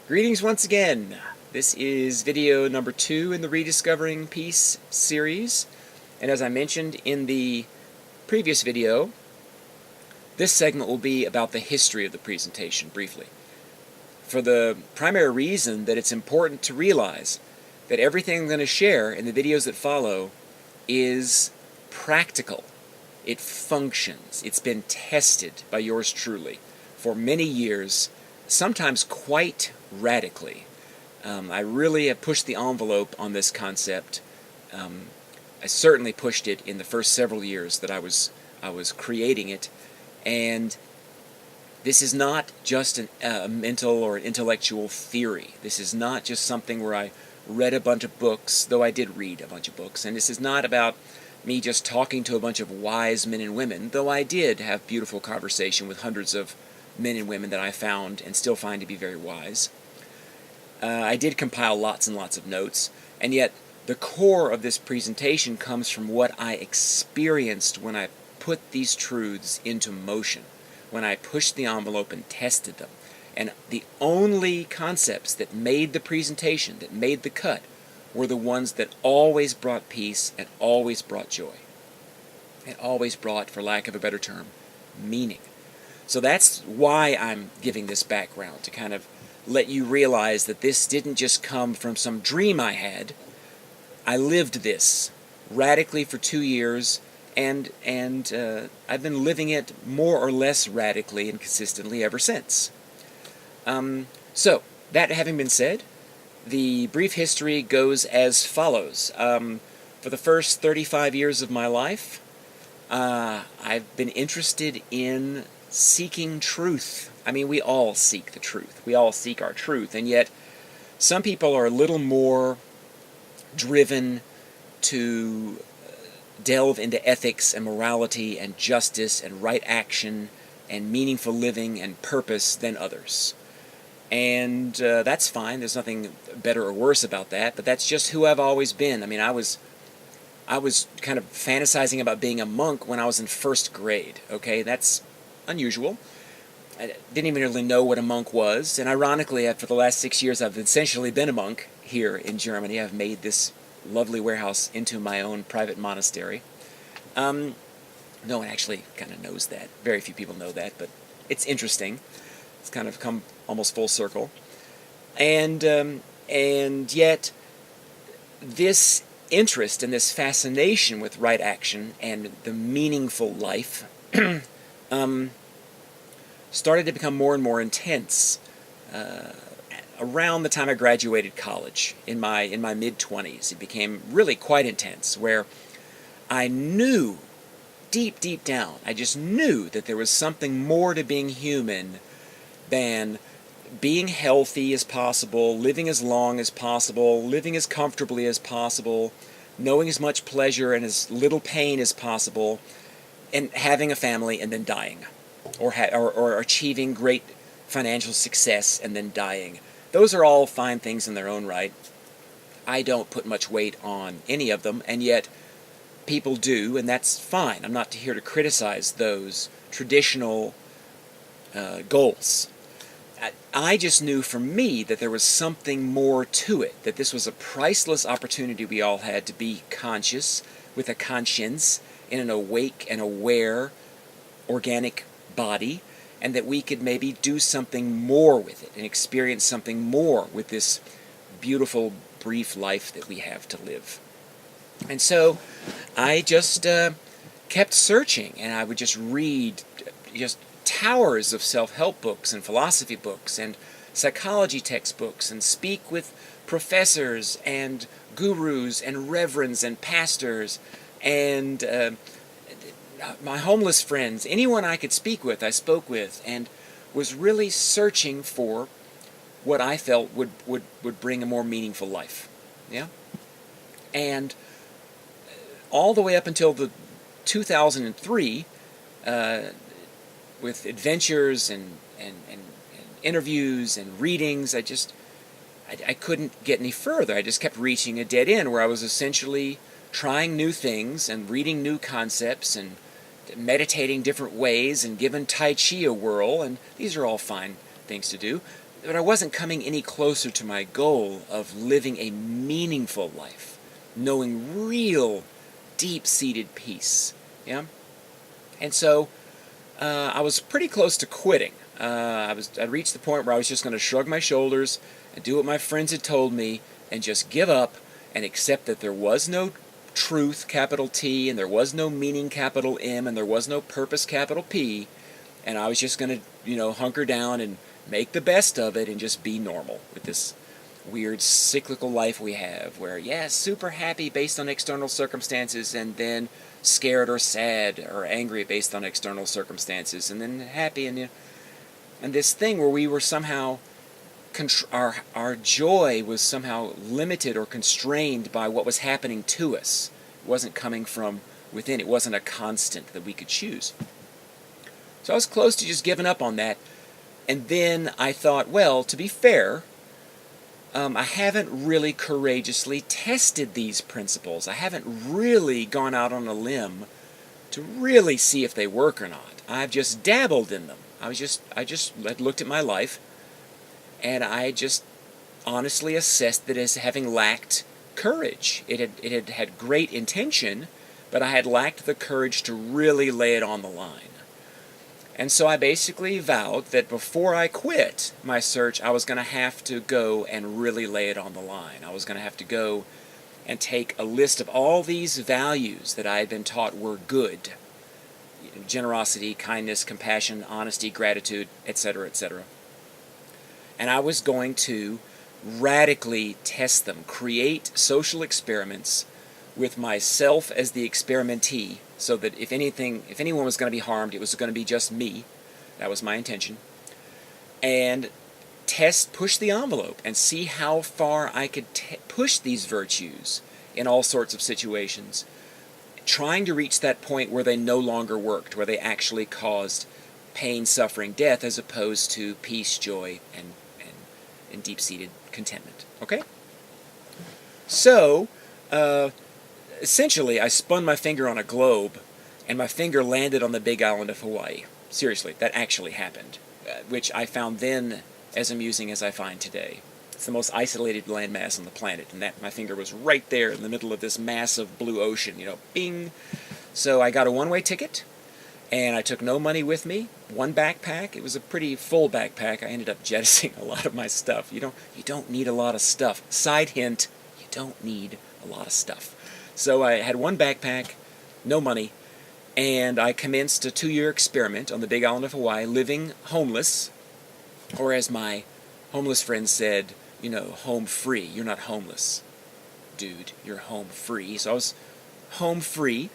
Greetings once again. This is video number 2 in the Rediscovering Peace series. And as I mentioned in the previous video, this segment will be about the history of the presentation briefly. For the primary reason that it's important to realize that everything I'm going to share in the videos that follow is practical. It functions. It's been tested by yours truly for many years, sometimes quite radically. I really have pushed the envelope on this concept. I certainly pushed it in the first several years that I was creating it, and this is not just a mental or intellectual theory. This is not just something where I read a bunch of books, though I did read a bunch of books, and this is not about me just talking to a bunch of wise men and women, though I did have beautiful conversation with hundreds of men and women that I found and still find to be very wise. I did compile lots and lots of notes, and yet the core of this presentation comes from what I experienced when I put these truths into motion, when I pushed the envelope and tested them. And the only concepts that made the presentation, that made the cut, were the ones that always brought peace and always brought joy. And always brought, for lack of a better term, meaning. So that's why I'm giving this background, to kind of let you realize that this didn't just come from some dream I had. I lived this radically for 2 years, and I've been living it more or less radically and consistently ever since. So, that having been said, the brief history goes as follows. For the first 35 years of my life, I've been interested in seeking truth. I mean, we all seek the truth. We all seek our truth, and yet some people are a little more driven to delve into ethics and morality and justice and right action and meaningful living and purpose than others. And that's fine. There's nothing better or worse about that, but that's just who I've always been. I mean, I was kind of fantasizing about being a monk when I was in first grade, okay? That's unusual. I didn't even really know what a monk was, and ironically, for the last 6 years, I've essentially been a monk here in Germany. I've made this lovely warehouse into my own private monastery. No one actually kind of knows that. Very few people know that, but it's interesting. It's kind of come almost full circle. And yet, this interest and this fascination with right action and the meaningful life started to become more and more intense around the time I graduated college, in my mid-20s. It became really quite intense, where I knew, deep down, I just knew that there was something more to being human than being healthy as possible, living as long as possible, living as comfortably as possible, knowing as much pleasure and as little pain as possible, and having a family and then dying, or achieving great financial success and then dying. Those are all fine things in their own right. I don't put much weight on any of them, and yet people do, and that's fine. I'm not here to criticize those traditional goals. I just knew for me that there was something more to it, that this was a priceless opportunity we all had to be conscious, with a conscience, in an awake and aware organic body, and that we could maybe do something more with it and experience something more with this beautiful, brief life that we have to live. And so I just kept searching, and I would just read just towers of self-help books and philosophy books and psychology textbooks, and speak with professors and gurus and reverends and pastors and my homeless friends. Anyone I could speak with, I spoke with, and was really searching for what I felt would bring a more meaningful life. Yeah? And all the way up until the 2003, with adventures and interviews and readings, I couldn't get any further. I just kept reaching a dead end where I was essentially trying new things and reading new concepts and meditating different ways and giving Tai Chi a whirl, and these are all fine things to do. but I wasn't coming any closer to my goal of living a meaningful life, knowing real, deep-seated peace. Yeah, and so I was pretty close to quitting. I'd reached the point where I was just going to shrug my shoulders and do what my friends had told me and just give up and accept that there was no truth, capital T, and there was no meaning, capital M, and there was no purpose, capital P, and I was just going to, hunker down and make the best of it and just be normal with this weird cyclical life we have where, super happy based on external circumstances, and then scared or sad or angry based on external circumstances, and then happy, and this thing where we were somehow our joy was somehow limited or constrained by what was happening to us. It wasn't coming from within. It wasn't a constant that we could choose. So I was close to just giving up on that. And then I thought, well, to be fair, I haven't really courageously tested these principles. I haven't really gone out on a limb to really see if they work or not. I've just dabbled in them. I just looked at my life, and I just honestly assessed it as having lacked courage. It had great intention, but I had lacked the courage to really lay it on the line. And so I basically vowed that before I quit my search, I was going to have to go and really lay it on the line. I was going to have to go and take a list of all these values that I had been taught were good. Generosity, kindness, compassion, honesty, gratitude, etc., etc. And I was going to radically test them, create social experiments with myself as the experimentee, so that if anyone was going to be harmed, it was going to be just me. That was my intention. And push the envelope and see how far I could push these virtues in all sorts of situations, trying to reach that point where they no longer worked, where they actually caused pain, suffering, death, as opposed to peace, joy, and deep-seated contentment. Okay? So, essentially, I spun my finger on a globe, and my finger landed on the big island of Hawaii. Seriously, that actually happened, which I found then as amusing as I find today. It's the most isolated landmass on the planet, and that my finger was right there in the middle of this massive blue ocean, bing. So I got a one-way ticket, and I took no money with me, one backpack. It was a pretty full backpack. I ended up jettisoning a lot of my stuff. You don't need a lot of stuff. Side hint, you don't need a lot of stuff. So I had one backpack, no money, and I commenced a 2-year experiment on the big island of Hawaii, living homeless, or as my homeless friend said, home free. You're not homeless, dude. You're home free. So I was home free,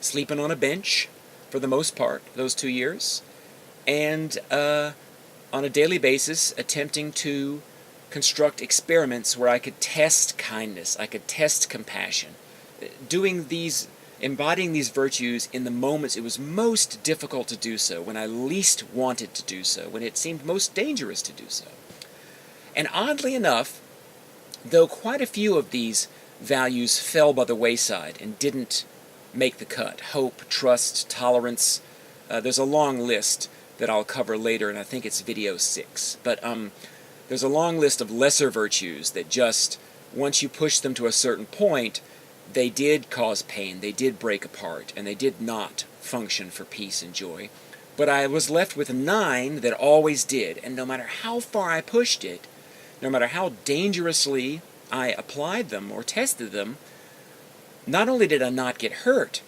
sleeping on a bench for the most part, those 2 years, and on a daily basis attempting to construct experiments where I could test kindness, I could test compassion, embodying these virtues in the moments it was most difficult to do so, when I least wanted to do so, when it seemed most dangerous to do so. And oddly enough, though quite a few of these values fell by the wayside and didn't make the cut, hope, trust, tolerance, there's a long list that I'll cover later, and I think it's video 6. But there's a long list of lesser virtues that just, once you push them to a certain point, they did cause pain, they did break apart, and they did not function for peace and joy. But I was left with 9 that always did, and no matter how far I pushed it, no matter how dangerously I applied them or tested them, not only did I not get hurt,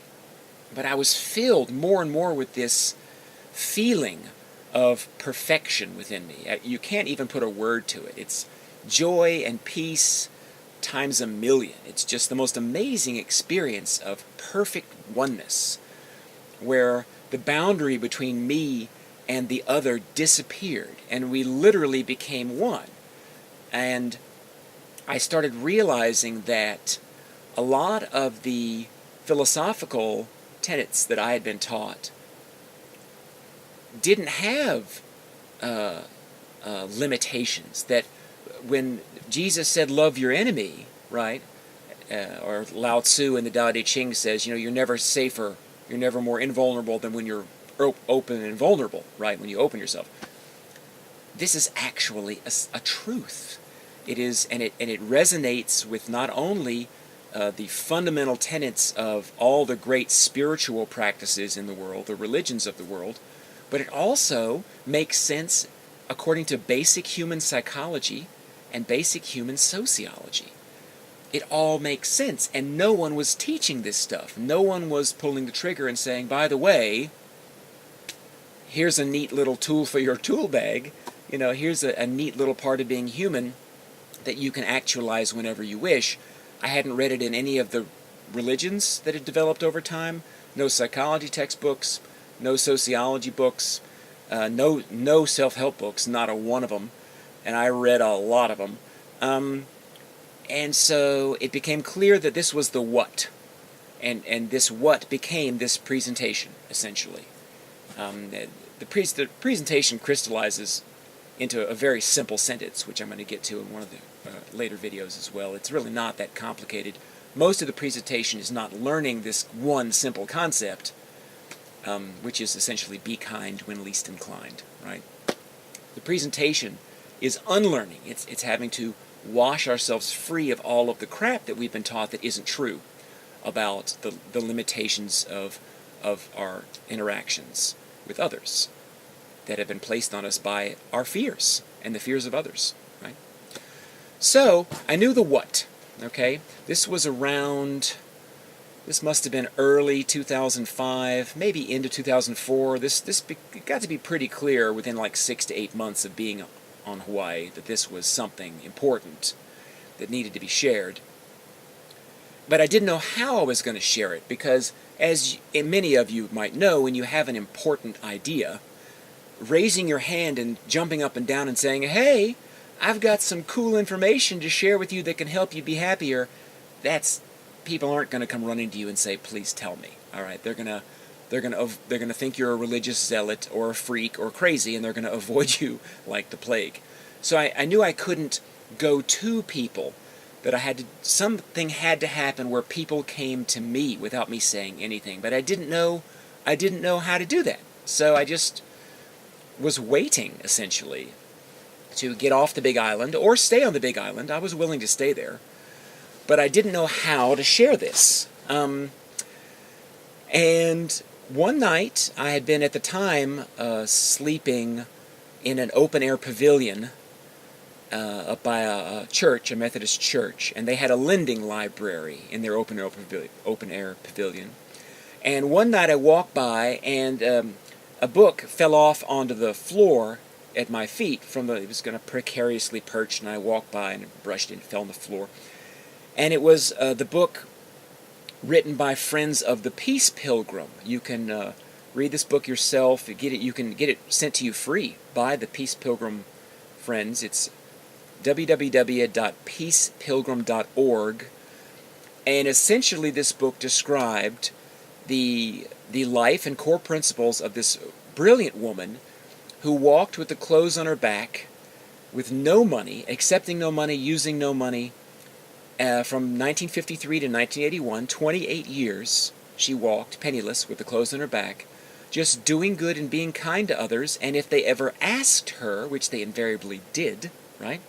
but I was filled more and more with this feeling of perfection within me. You can't even put a word to it. It's joy and peace times 1,000,000. It's just the most amazing experience of perfect oneness, where the boundary between me and the other disappeared, and we literally became one. And I started realizing that a lot of the philosophical tenets that I had been taught didn't have limitations. That when Jesus said, love your enemy, right? Or Lao Tzu in the Tao Te Ching says, you're never safer, you're never more invulnerable than when you're open and vulnerable, right? When you open yourself. this is actually a truth. It is, and it resonates with not only the fundamental tenets of all the great spiritual practices in the world, the religions of the world, but it also makes sense according to basic human psychology and basic human sociology. It all makes sense, and no one was teaching this stuff. No one was pulling the trigger and saying, by the way, here's a neat little tool for your tool bag. Here's a neat little part of being human that you can actualize whenever you wish. I hadn't read it in any of the religions that had developed over time. No psychology textbooks, no sociology books, no self-help books, not a one of them. And I read a lot of them. And so it became clear that this was the what. And this what became this presentation, essentially. The presentation crystallizes into a very simple sentence, which I'm going to get to in one of the later videos as well. It's really not that complicated. Most of the presentation is not learning this one simple concept, which is essentially be kind when least inclined, right? The presentation is unlearning. It's having to wash ourselves free of all of the crap that we've been taught that isn't true about the limitations of our interactions with others that have been placed on us by our fears and the fears of others, right? So, I knew the what, okay? This was around, this must have been early 2005, maybe into 2004. This got to be pretty clear within like 6 to 8 months of being on Hawaii that this was something important that needed to be shared. But I didn't know how I was going to share it, because as many of you might know, when you have an important idea, raising your hand and jumping up and down and saying, hey, I've got some cool information to share with you that can help you be happier, people aren't going to come running to you and say, please tell me. All right, they're going to think you're a religious zealot or a freak or crazy, and they're going to avoid you like the plague. So I knew I couldn't go to people, that something had to happen where people came to me without me saying anything. But I didn't know how to do that. So I just was waiting, essentially, to get off the Big Island or stay on the Big Island. I was willing to stay there. But I didn't know how to share this. And one night, I had been at the time sleeping in an open-air pavilion up by a church, a Methodist church, and they had a lending library in their open-air pavilion. And one night I walked by, and a book fell off onto the floor at my feet. It was going to precariously perch, and I walked by and brushed it and fell on the floor. And it was the book written by Friends of the Peace Pilgrim. You can read this book yourself. You can get it sent to you free by the Peace Pilgrim Friends. It's www.peacepilgrim.org. And essentially this book described the life and core principles of this brilliant woman who walked with the clothes on her back, with no money, accepting no money, using no money, from 1953 to 1981, 28 years, she walked penniless with the clothes on her back, just doing good and being kind to others, and if they ever asked her, which they invariably did, right?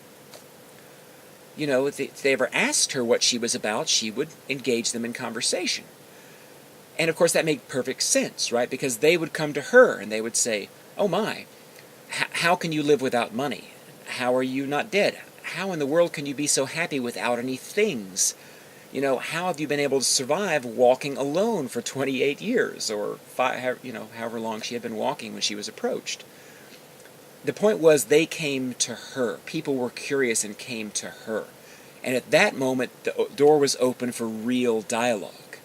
If they ever asked her what she was about, she would engage them in conversation. And of course that made perfect sense, right? Because they would come to her and they would say, oh my, how can you live without money? How are you not dead? How in the world can you be so happy without any things? How have you been able to survive walking alone for 28 years, or however long she had been walking when she was approached? The point was, they came to her. People were curious and came to her. And at that moment, the door was open for real dialogue.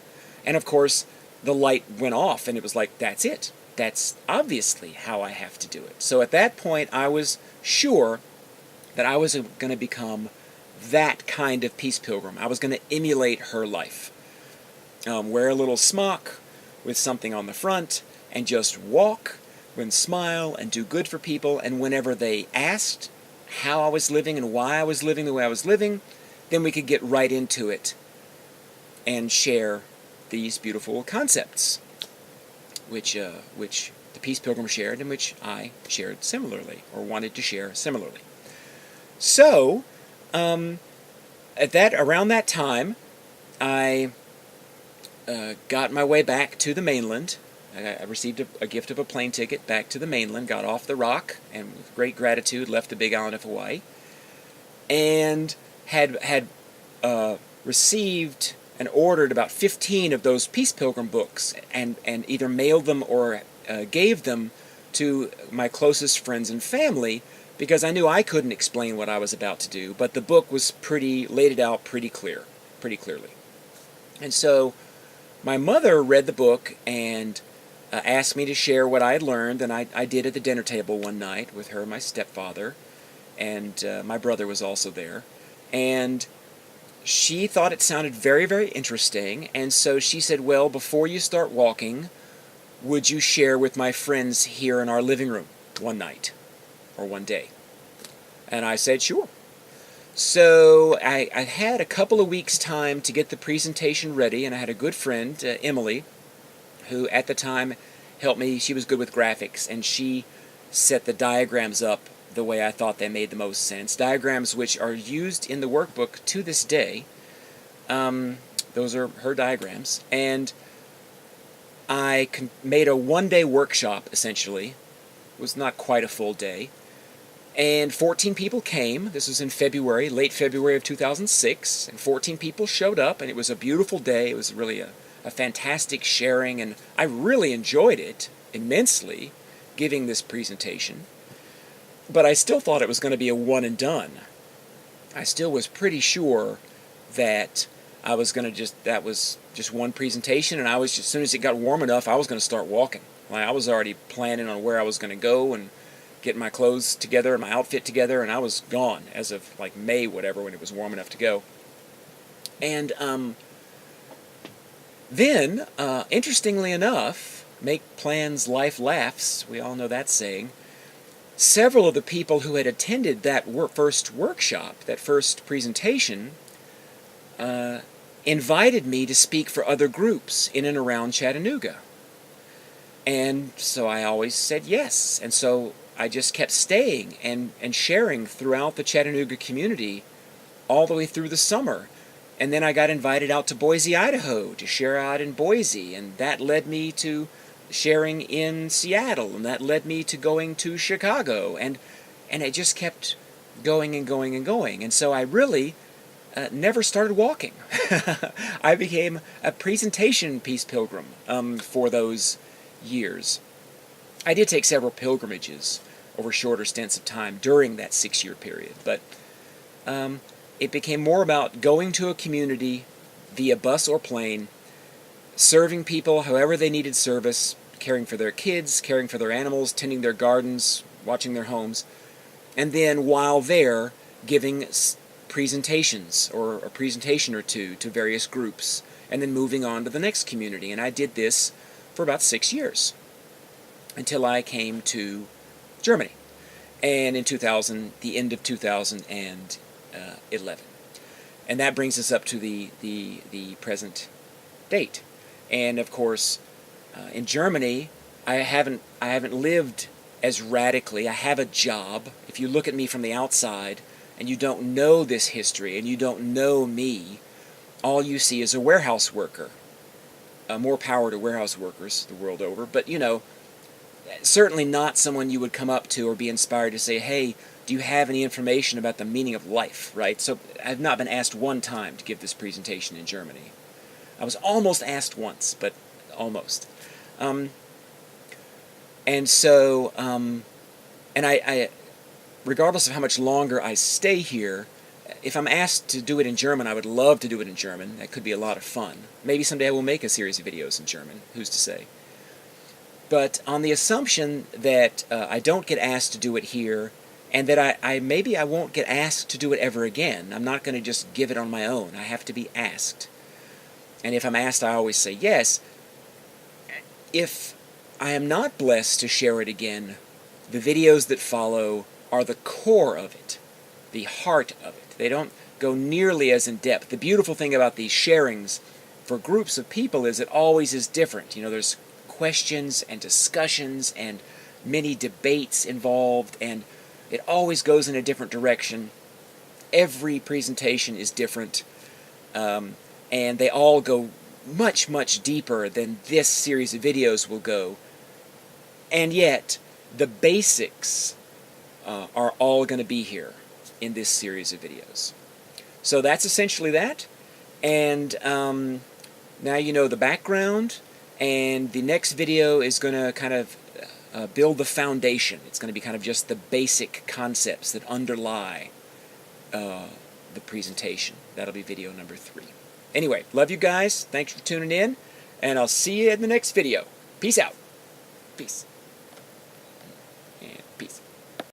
And of course, the light went off, and it was like, that's it. That's obviously how I have to do it. So at that point, I was sure that I was going to become that kind of peace pilgrim. I was going to emulate her life. Wear a little smock with something on the front, and just walk and smile and do good for people. And whenever they asked how I was living and why I was living the way I was living, then we could get right into it and share these beautiful concepts, which the Peace Pilgrim shared, in which I shared similarly, or wanted to share similarly. So, around that time, I got my way back to the mainland. I received a gift of a plane ticket back to the mainland, got off the rock, and with great gratitude left the big island of Hawaii, and had received and ordered about 15 of those Peace Pilgrim books, and either mailed them or gave them to my closest friends and family, because I knew I couldn't explain what I was about to do, but the book was laid it out pretty clearly. And so my mother read the book and asked me to share what I had learned, and I did at the dinner table one night with her and my stepfather, and my brother was also there. And she thought it sounded very, very interesting, and so she said, well, before you start walking, would you share with my friends here in our living room one night, or one day? And I said, sure. So I had a couple of weeks' time to get the presentation ready, and I had a good friend, Emily, who at the time helped me. She was good with graphics, and she set the diagrams up the way I thought they made the most sense. Diagrams which are used in the workbook to this day. Those are her diagrams. And I made a one-day workshop, essentially. It was not quite a full day. And 14 people came. This was in February, late February of 2006. And 14 people showed up, and it was a beautiful day. It was really a fantastic sharing, and I really enjoyed it immensely, giving this presentation. But I still thought it was going to be a one and done. I still was pretty sure that I was going to that was just one presentation, and as soon as it got warm enough, I was going to start walking. Like, I was already planning on where I was going to go and getting my clothes together and my outfit together, and I was gone as of like May, whatever, when it was warm enough to go. And then, interestingly enough, make plans, life laughs, we all know that saying, several of the people who had attended that first workshop, that first presentation, invited me to speak for other groups in and around Chattanooga. And so I always said yes. And so I just kept staying and sharing throughout the Chattanooga community all the way through the summer. And then I got invited out to Boise, Idaho to share out in Boise, and that led me to sharing in Seattle, and that led me to going to Chicago, and it just kept going and going and going. And so I really never started walking. I became a presentation Peace Pilgrim for those years. I did take several pilgrimages over shorter stints of time during that 6-year period, but it became more about going to a community via bus or plane, serving people however they needed service, caring for their kids, caring for their animals, tending their gardens, watching their homes, and then while there, giving presentations or a presentation or two to various groups, and then moving on to the next community. And I did this for about 6 years until I came to Germany, and in the end of 2011. And that brings us up to the present date. And of course, in Germany, I haven't lived as radically. I have a job. If you look at me from the outside and you don't know this history and you don't know me, all you see is a warehouse worker. More power to warehouse workers the world over, but certainly not someone you would come up to or be inspired to say, hey, do you have any information about the meaning of life, right? So I've not been asked one time to give this presentation in Germany. I was almost asked once, but almost. And so, and I, regardless of how much longer I stay here, if I'm asked to do it in German, I would love to do it in German. That could be a lot of fun. Maybe someday I will make a series of videos in German. Who's to say? But on the assumption that I don't get asked to do it here, and that maybe I won't get asked to do it ever again. I'm not going to just give it on my own. I have to be asked. And if I'm asked, I always say yes. If I am not blessed to share it again, the videos that follow are the core of it, the heart of it. They don't go nearly as in depth. The beautiful thing about these sharings for groups of people is it always is different. There's questions and discussions and many debates involved, and it always goes in a different direction. Every presentation is different, and they all go much, much deeper than this series of videos will go. And yet, the basics are all going to be here in this series of videos. So that's essentially that. And now you know the background, and the next video is going to kind of build the foundation. It's going to be kind of just the basic concepts that underlie the presentation. That'll be video number 3. Anyway, love you guys. Thanks for tuning in, and I'll see you in the next video. Peace out. Peace.